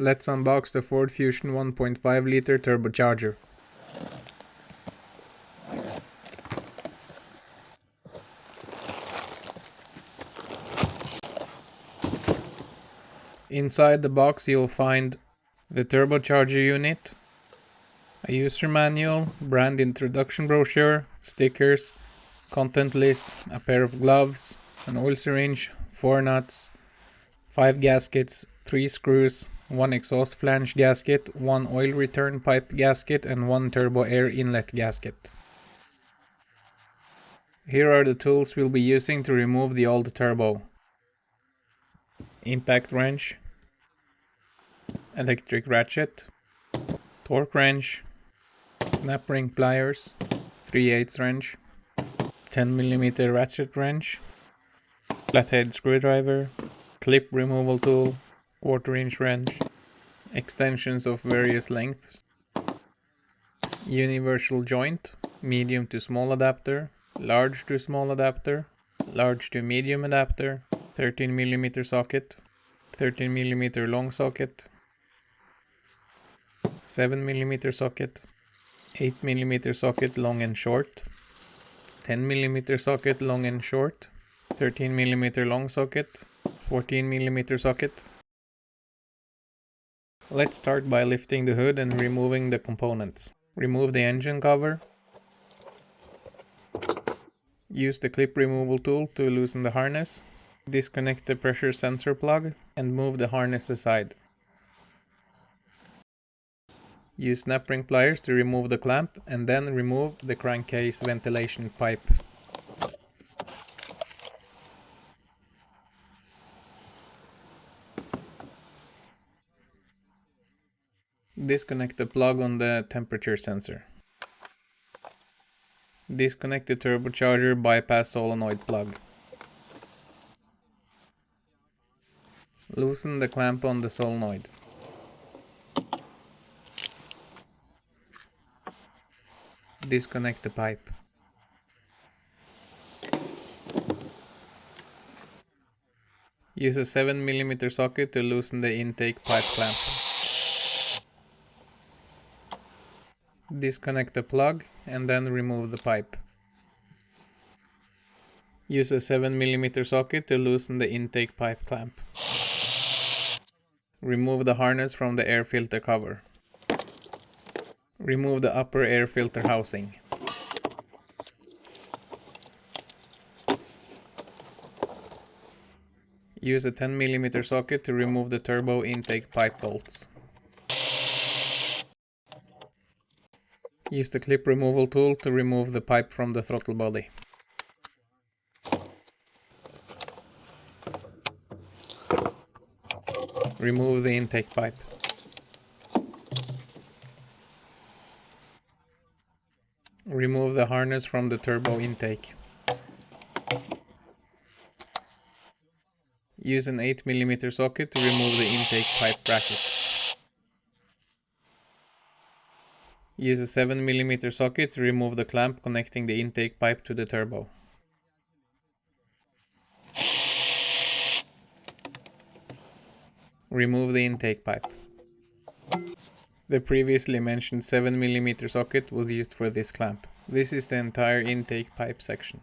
Let's unbox the Ford Fusion 1.5 liter turbocharger. Inside the box you'll find the turbocharger unit, a user manual, brand introduction brochure, stickers, content list, a pair of gloves, an oil syringe, 4 nuts, 5 gaskets, 3 screws, 1 exhaust flange gasket, 1 oil return pipe gasket and 1 turbo air inlet gasket. Here are the tools we'll be using to remove the old turbo: impact wrench, electric ratchet, torque wrench, snap ring pliers, 3/8 wrench, 10mm ratchet wrench, flathead screwdriver, clip removal tool, 1/4" wrench, extensions of various lengths, universal joint, medium to small adapter, large to small adapter, large to medium adapter, 13mm socket, 13mm long socket, 7mm socket, 8mm socket long and short, 10mm socket long and short, 13mm long socket, 14mm socket. Let's start by lifting the hood and removing the components. Remove the engine cover. Use the clip removal tool to loosen the harness. Disconnect the pressure sensor plug and move the harness aside. Use snap ring pliers to remove the clamp and then remove the crankcase ventilation pipe. Disconnect the plug on the temperature sensor. Disconnect the turbocharger bypass solenoid plug. Loosen the clamp on the solenoid. Disconnect the pipe. Use a 7mm socket to loosen the intake pipe clamp. Disconnect the plug and then remove the pipe. Use a 7mm socket to loosen the intake pipe clamp. Remove the harness from the air filter cover. Remove the upper air filter housing. Use a 10mm socket to remove the turbo intake pipe bolts. Use the clip removal tool to remove the pipe from the throttle body. Remove the intake pipe. Remove the harness from the turbo intake. Use an 8mm socket to remove the intake pipe bracket. Use a 7mm socket to remove the clamp connecting the intake pipe to the turbo. Remove the intake pipe. The previously mentioned 7mm socket was used for this clamp. This is the entire intake pipe section.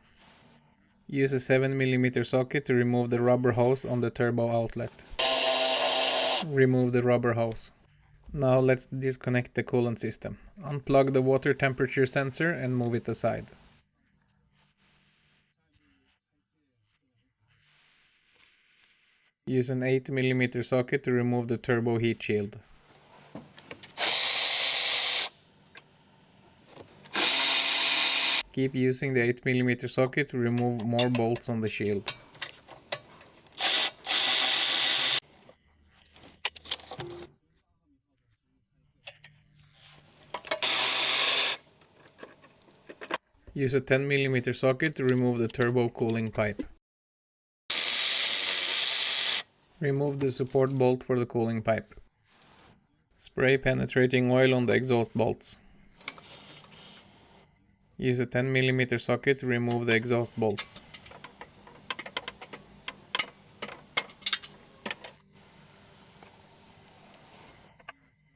Use a 7mm socket to remove the rubber hose on the turbo outlet. Remove the rubber hose. Now let's disconnect the coolant system. Unplug the water temperature sensor and move it aside. Use an 8mm socket to remove the turbo heat shield. Keep using the 8mm socket to remove more bolts on the shield. Use a 10mm socket to remove the turbo cooling pipe. Remove the support bolt for the cooling pipe. Spray penetrating oil on the exhaust bolts. Use a 10mm socket to remove the exhaust bolts.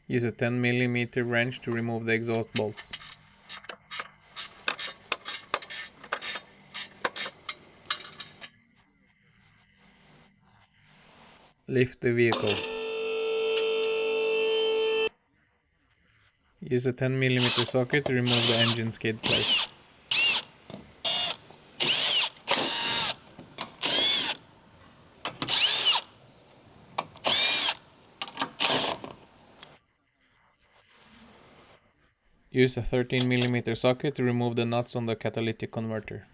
Use a 10 mm wrench to remove the exhaust bolts. Lift the vehicle. Use a 10 mm socket to remove the engine skid plate. Use a 13 mm socket to remove the nuts on the catalytic converter.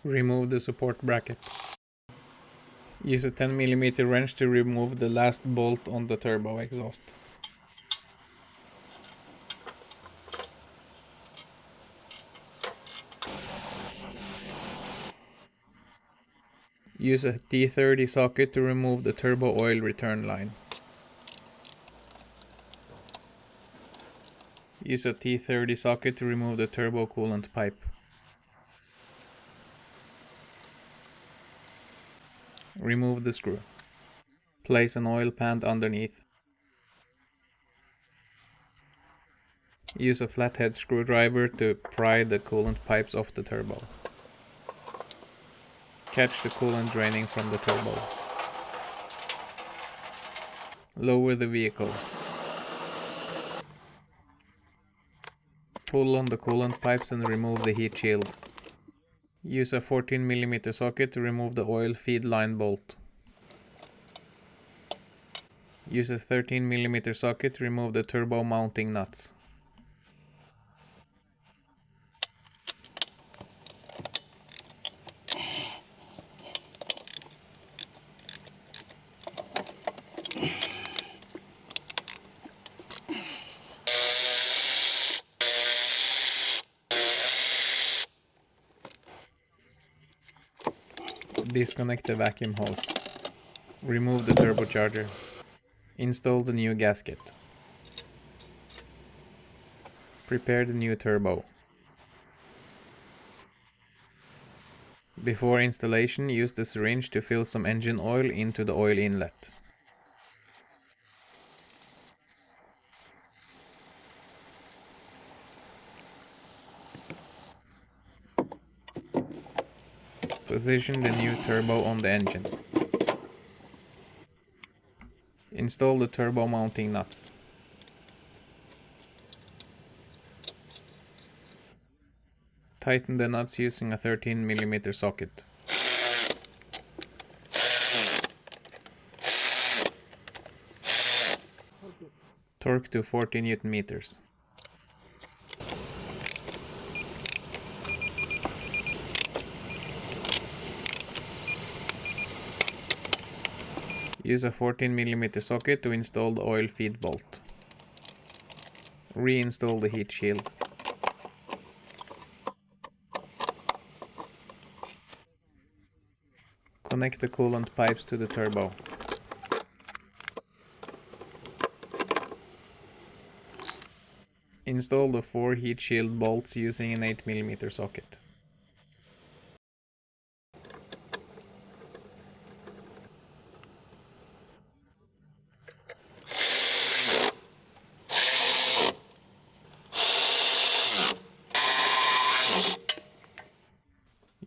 Remove the support bracket. Use a 10 mm wrench to remove the last bolt on the turbo exhaust. Use a T30 socket to remove the turbo oil return line. Use a T30 socket to remove the turbo coolant pipe. Remove the screw. Place an oil pan underneath. Use a flathead screwdriver to pry the coolant pipes off the turbo. Catch the coolant draining from the turbo. Lower the vehicle. Pull on the coolant pipes and remove the heat shield. Use a 14 mm socket to remove the oil feed line bolt. Use a 13 mm socket to remove the turbo mounting nuts. Disconnect the vacuum hose. Remove the turbocharger. Install the new gasket. Prepare the new turbo. Before installation, use the syringe to fill some engine oil into the oil inlet. Position the new turbo on the engine. Install the turbo mounting nuts. Tighten the nuts using a 13 mm socket. Torque to 40 Nm. Use a 14 mm socket to install the oil feed bolt. Reinstall the heat shield. Connect the coolant pipes to the turbo. Install the 4 heat shield bolts using an 8 mm socket.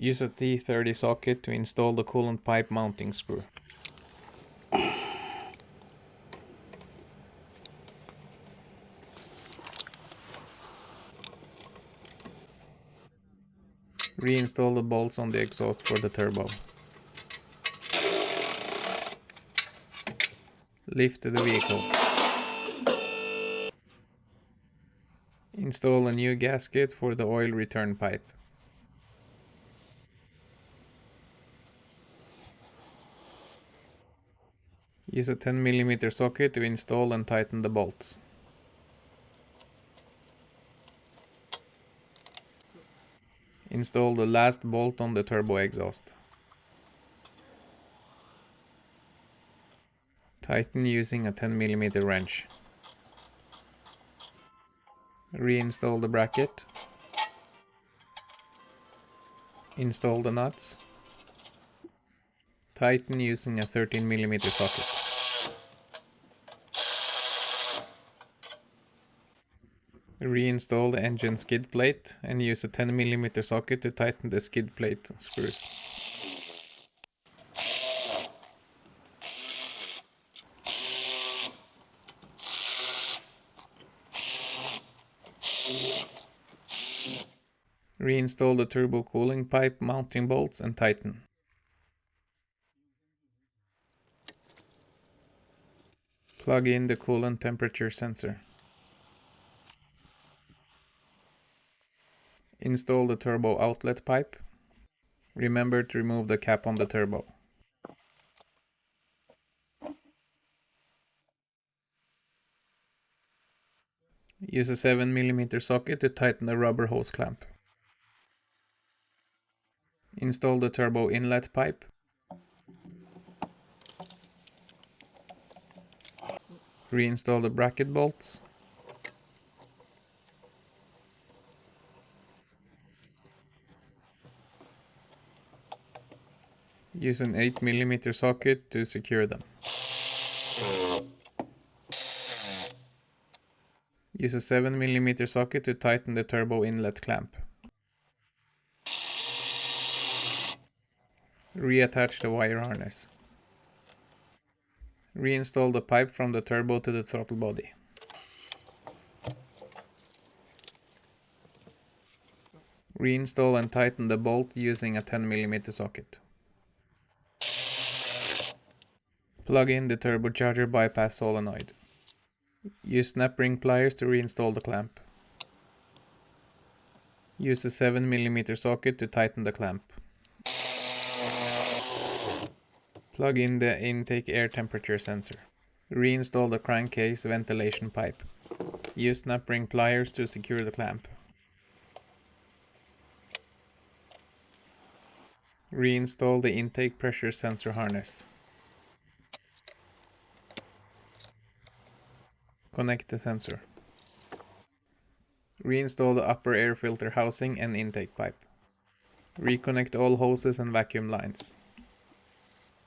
Use a T30 socket to install the coolant pipe mounting screw. Reinstall the bolts on the exhaust for the turbo. Lift the vehicle. Install a new gasket for the oil return pipe. Use a 10 mm socket to install and tighten the bolts. Install the last bolt on the turbo exhaust. Tighten using a 10 mm wrench. Reinstall the bracket. Install the nuts. Tighten using a 13mm socket. Reinstall the engine skid plate and use a 10mm socket to tighten the skid plate screws. Reinstall the turbo cooling pipe mounting bolts and tighten. Plug in the coolant temperature sensor. Install the turbo outlet pipe. Remember to remove the cap on the turbo. Use a 7mm socket to tighten the rubber hose clamp. Install the turbo inlet pipe. Reinstall the bracket bolts. Use an 8mm socket to secure them. Use a 7mm socket to tighten the turbo inlet clamp. Reattach the wire harness. Reinstall the pipe from the turbo to the throttle body. Reinstall and tighten the bolt using a 10mm socket. Plug in the turbocharger bypass solenoid. Use snap ring pliers to reinstall the clamp. Use a 7mm socket to tighten the clamp. Plug in the intake air temperature sensor. Reinstall the crankcase ventilation pipe. Use snap ring pliers to secure the clamp. Reinstall the intake pressure sensor harness. Connect the sensor. Reinstall the upper air filter housing and intake pipe. Reconnect all hoses and vacuum lines.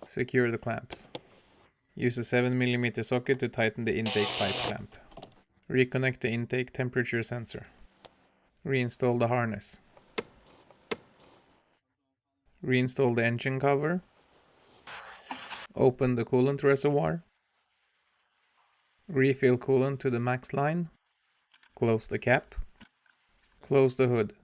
Secure the clamps. Use a 7mm socket to tighten the intake pipe clamp. Reconnect the intake temperature sensor. Reinstall the harness. Reinstall the engine cover. Open the coolant reservoir. Refill coolant to the max line. Close the cap. Close the hood.